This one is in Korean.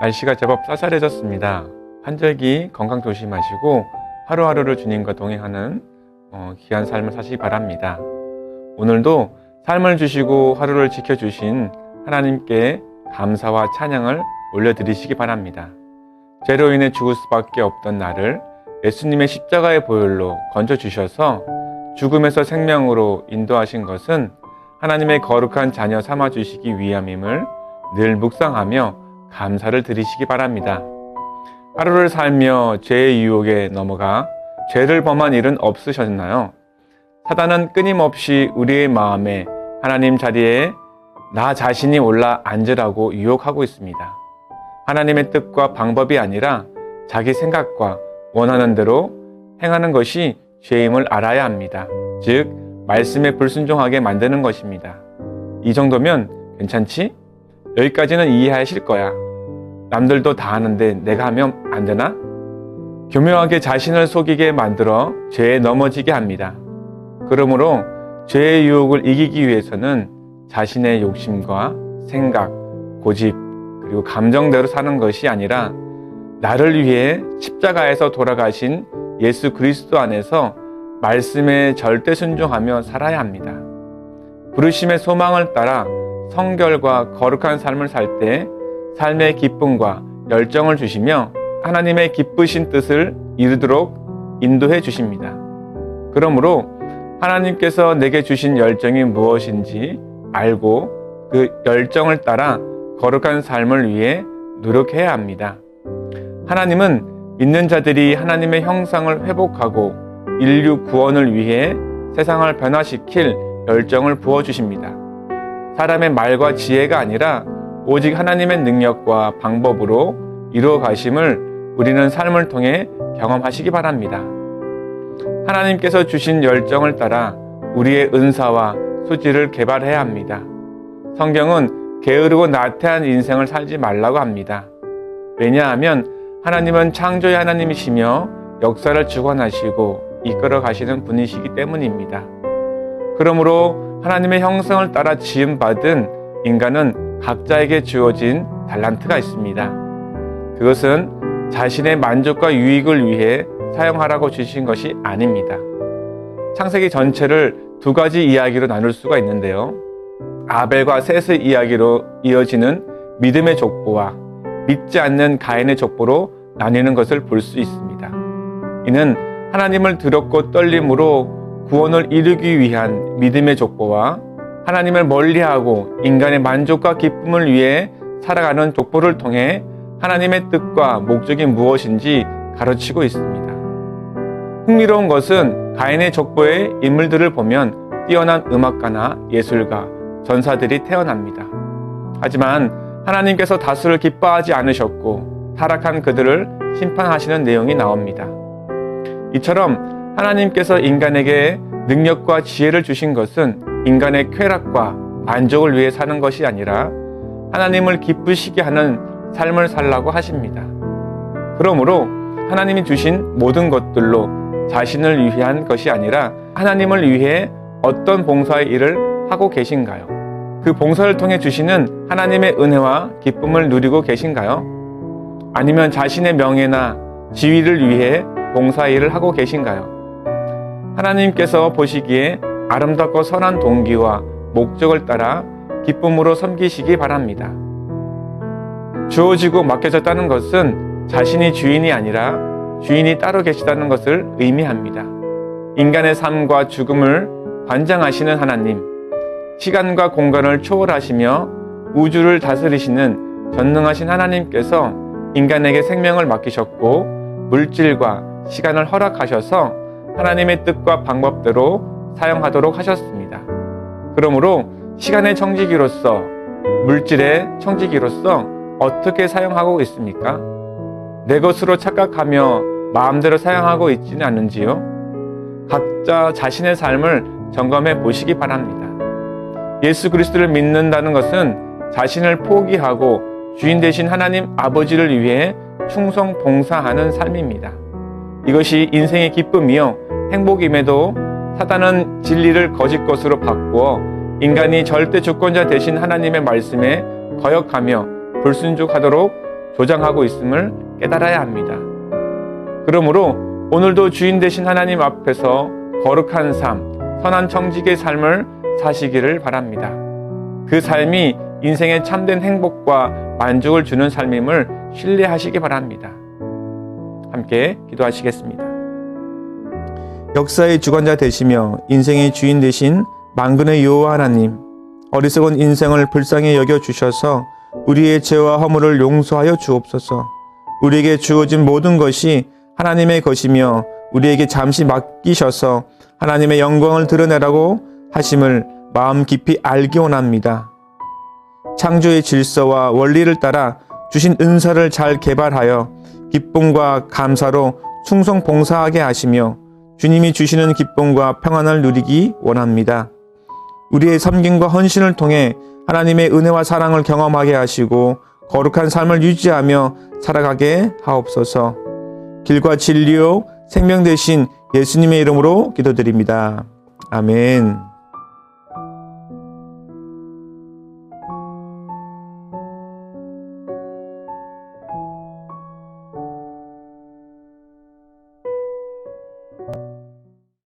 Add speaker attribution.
Speaker 1: 날씨가 제법 쌀쌀해졌습니다. 환절기 건강 조심하시고 하루하루를 주님과 동행하는 귀한 삶을 사시기 바랍니다. 오늘도 삶을 주시고 하루를 지켜주신 하나님께 감사와 찬양을 올려드리시기 바랍니다. 죄로 인해 죽을 수밖에 없던 나를 예수님의 십자가의 보혈로 건져주셔서 죽음에서 생명으로 인도하신 것은 하나님의 거룩한 자녀 삼아주시기 위함임을 늘 묵상하며 감사를 드리시기 바랍니다. 하루를 살며 죄의 유혹에 넘어가 죄를 범한 일은 없으셨나요? 사단은 끊임없이 우리의 마음에 하나님 자리에 나 자신이 올라 앉으라고 유혹하고 있습니다. 하나님의 뜻과 방법이 아니라 자기 생각과 원하는 대로 행하는 것이 죄임을 알아야 합니다. 즉, 말씀에 불순종하게 만드는 것입니다. 이 정도면 괜찮지? 여기까지는 이해하실 거야. 남들도 다 하는데 내가 하면 안 되나? 교묘하게 자신을 속이게 만들어 죄에 넘어지게 합니다. 그러므로 죄의 유혹을 이기기 위해서는 자신의 욕심과 생각, 고집, 그리고 감정대로 사는 것이 아니라 나를 위해 십자가에서 돌아가신 예수 그리스도 안에서 말씀에 절대 순종하며 살아야 합니다. 부르심의 소망을 따라 성결과 거룩한 삶을 살 때 삶의 기쁨과 열정을 주시며 하나님의 기쁘신 뜻을 이루도록 인도해 주십니다. 그러므로 하나님께서 내게 주신 열정이 무엇인지 알고 그 열정을 따라 거룩한 삶을 위해 노력해야 합니다. 하나님은 믿는 자들이 하나님의 형상을 회복하고 인류 구원을 위해 세상을 변화시킬 열정을 부어주십니다. 사람의 말과 지혜가 아니라 오직 하나님의 능력과 방법으로 이루어 가심을 우리는 삶을 통해 경험하시기 바랍니다. 하나님께서 주신 열정을 따라 우리의 은사와 수지를 개발해야 합니다. 성경은 게으르고 나태한 인생을 살지 말라고 합니다. 왜냐하면 하나님은 창조의 하나님이시며 역사를 주관하시고 이끌어 가시는 분이시기 때문입니다. 그러므로 하나님의 형상을 따라 지음받은 인간은 각자에게 주어진 달란트가 있습니다. 그것은 자신의 만족과 유익을 위해 사용하라고 주신 것이 아닙니다. 창세기 전체를 두 가지 이야기로 나눌 수가 있는데요. 아벨과 셋의 이야기로 이어지는 믿음의 족보와 믿지 않는 가인의 족보로 나뉘는 것을 볼 수 있습니다. 이는 하나님을 두렵고 떨림으로 구원을 이루기 위한 믿음의 족보와 하나님을 멀리하고 인간의 만족과 기쁨을 위해 살아가는 족보를 통해 하나님의 뜻과 목적이 무엇인지 가르치고 있습니다. 흥미로운 것은 가인의 족보의 인물들을 보면 뛰어난 음악가나 예술가, 전사들이 태어납니다. 하지만 하나님께서 다수를 기뻐하지 않으셨고 타락한 그들을 심판하시는 내용이 나옵니다. 이처럼 하나님께서 인간에게 능력과 지혜를 주신 것은 인간의 쾌락과 만족을 위해 사는 것이 아니라 하나님을 기쁘시게 하는 삶을 살라고 하십니다. 그러므로 하나님이 주신 모든 것들로 자신을 위한 것이 아니라 하나님을 위해 어떤 봉사의 일을 하고 계신가요? 그 봉사를 통해 주시는 하나님의 은혜와 기쁨을 누리고 계신가요? 아니면 자신의 명예나 지위를 위해 봉사의 일을 하고 계신가요? 하나님께서 보시기에 아름답고 선한 동기와 목적을 따라 기쁨으로 섬기시기 바랍니다. 주어지고 맡겨졌다는 것은 자신이 주인이 아니라 주인이 따로 계시다는 것을 의미합니다. 인간의 삶과 죽음을 관장하시는 하나님, 시간과 공간을 초월하시며 우주를 다스리시는 전능하신 하나님께서 인간에게 생명을 맡기셨고 물질과 시간을 허락하셔서 하나님의 뜻과 방법대로 사용하도록 하셨습니다. 그러므로 시간의 청지기로서 물질의 청지기로서 어떻게 사용하고 있습니까? 내 것으로 착각하며 마음대로 사용하고 있지는 않은지요? 각자 자신의 삶을 점검해 보시기 바랍니다. 예수 그리스도를 믿는다는 것은 자신을 포기하고 주인 되신 하나님 아버지를 위해 충성 봉사하는 삶입니다. 이것이 인생의 기쁨이요 행복임에도 사단은 진리를 거짓 것으로 바꾸어 인간이 절대 주권자 되신 하나님의 말씀에 거역하며 불순종하도록 조장하고 있음을 깨달아야 합니다. 그러므로 오늘도 주인 되신 하나님 앞에서 거룩한 삶, 선한 청직의 삶을 사시기를 바랍니다. 그 삶이 인생의 참된 행복과 만족을 주는 삶임을 신뢰하시기 바랍니다. 함께 기도하시겠습니다. 역사의 주관자 되시며 인생의 주인 되신 만군의 여호와 하나님, 어리석은 인생을 불쌍히 여겨주셔서 우리의 죄와 허물을 용서하여 주옵소서. 우리에게 주어진 모든 것이 하나님의 것이며 우리에게 잠시 맡기셔서 하나님의 영광을 드러내라고 하심을 마음 깊이 알기 원합니다. 창조의 질서와 원리를 따라 주신 은사를 잘 개발하여 기쁨과 감사로 충성 봉사하게 하시며 주님이 주시는 기쁨과 평안을 누리기 원합니다. 우리의 섬김과 헌신을 통해 하나님의 은혜와 사랑을 경험하게 하시고 거룩한 삶을 유지하며 살아가게 하옵소서. 길과 진리요 생명 되신 예수님의 이름으로 기도드립니다. 아멘.